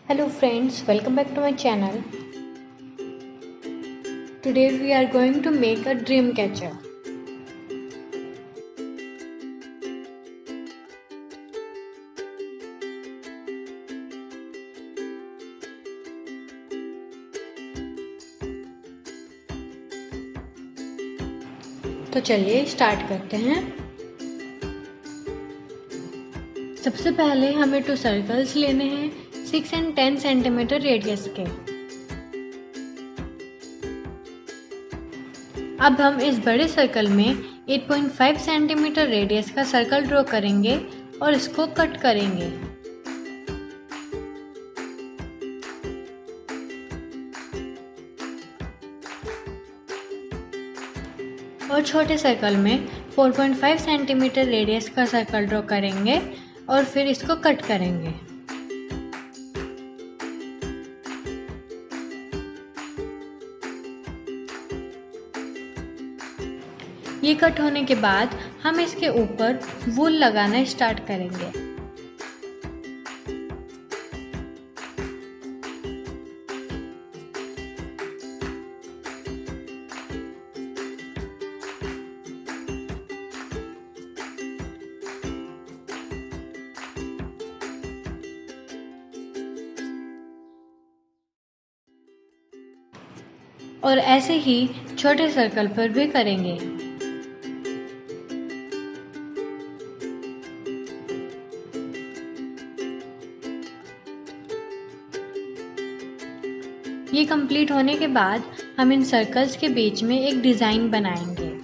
Hello friends, welcome back to my channel. Today we are going to make a dream catcher. तो चलिए start करते हैं। सबसे पहले हमें 2 सर्कल्स लेने हैं 6 and 10 सेंटीमीटर रेडियस के। अब हम इस बड़े सर्कल में 8.5 सेंटीमीटर रेडियस का सर्कल ड्रॉ करेंगे और इसको कट करेंगे। और छोटे सर्कल में 4.5 सेंटीमीटर रेडियस का सर्कल ड्रॉ करेंगे और फिर इसको कट करेंगे। ये कट होने के बाद हम इसके ऊपर वूल लगाना स्टार्ट करेंगे। और ऐसे ही छोटे सर्कल पर भी करेंगे। ये कंप्लीट होने के बाद हम इन सर्कल्स के बीच में एक डिजाइन बनाएंगे।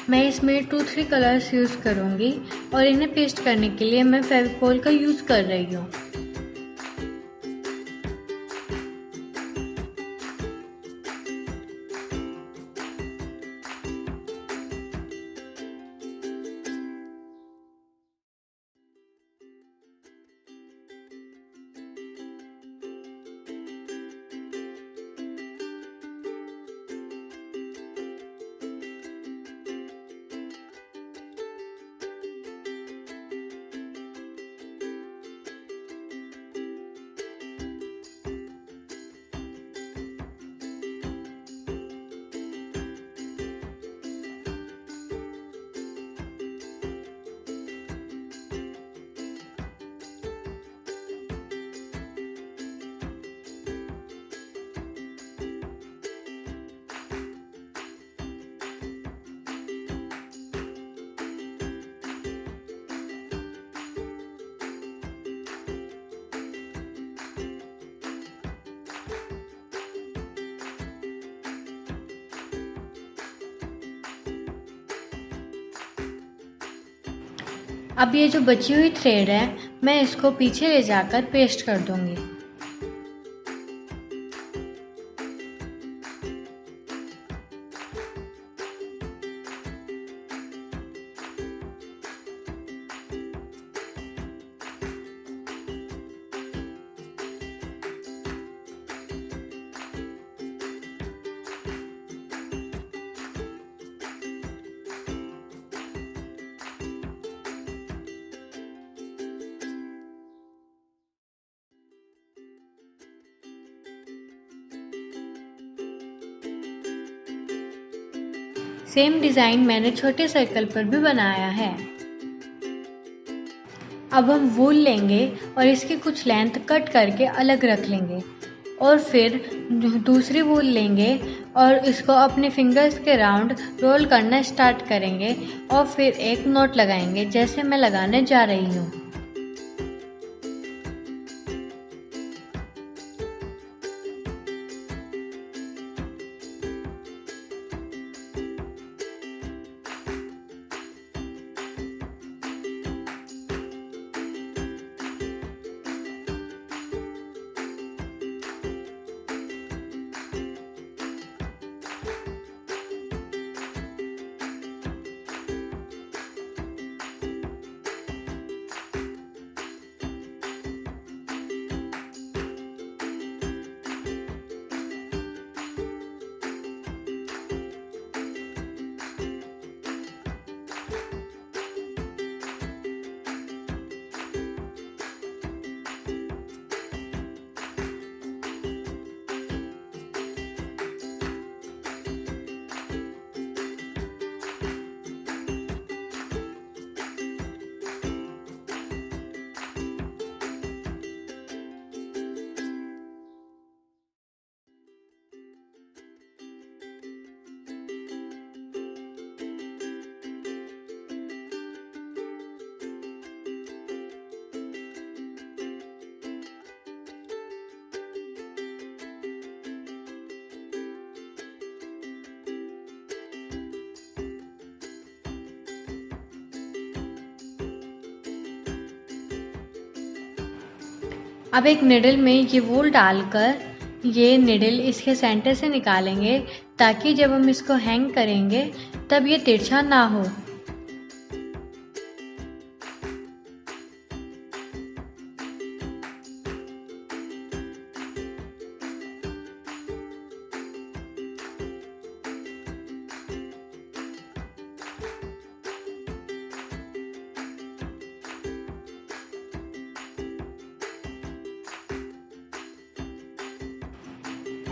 मैं इसमें 2-3 कलर्स यूज़ करूँगी और इन्हें पेस्ट करने के लिए मैं फेविकोल का यूज़ कर रही हूँ। अब ये जो बची हुई थ्रेड है मैं इसको पीछे ले जाकर पेस्ट कर दूंगी। सेम डिज़ाइन मैंने छोटे सर्कल पर भी बनाया है। अब हम वूल लेंगे और इसकी कुछ लेंथ कट करके अलग रख लेंगे और फिर दूसरी वूल लेंगे और इसको अपने फिंगर्स के राउंड रोल करना स्टार्ट करेंगे और फिर एक नॉट लगाएंगे जैसे मैं लगाने जा रही हूँ। अब एक निडल में ये वूल डालकर ये निडल इसके सेंटर से निकालेंगे ताकि जब हम इसको हैंग करेंगे तब ये तिरछा ना हो।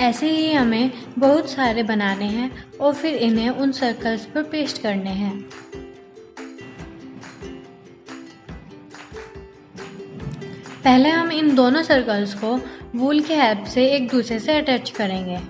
ऐसे ही हमें बहुत सारे बनाने हैं और फिर इन्हें उन सर्कल्स पर पेस्ट करने हैं। पहले हम इन दोनों सर्कल्स को वूल की हेल्प से एक दूसरे से अटैच करेंगे।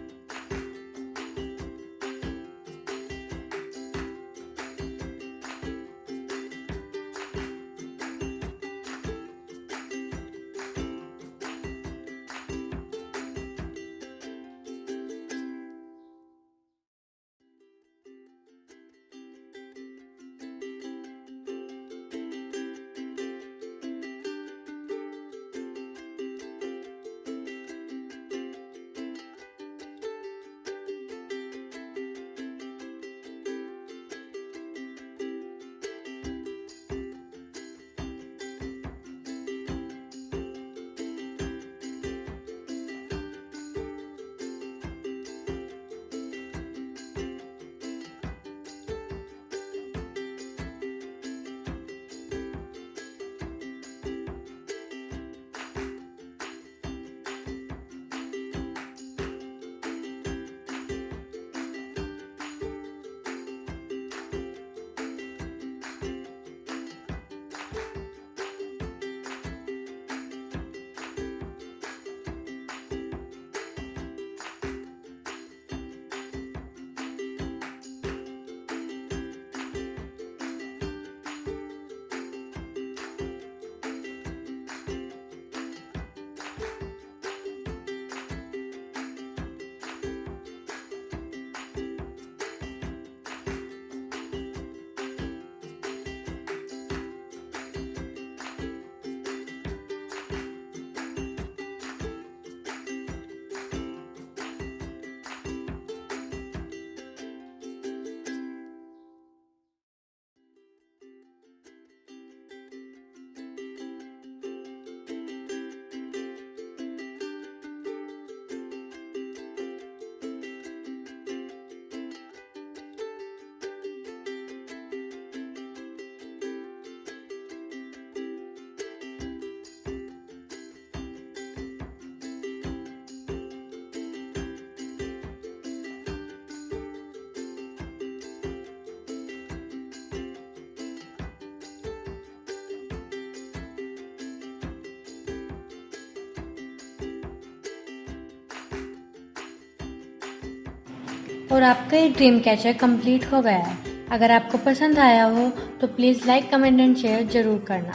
और आपका ये ड्रीम कैचर कंप्लीट हो गया है। अगर आपको पसंद आया हो तो please like, comment and share ज़रूर करना।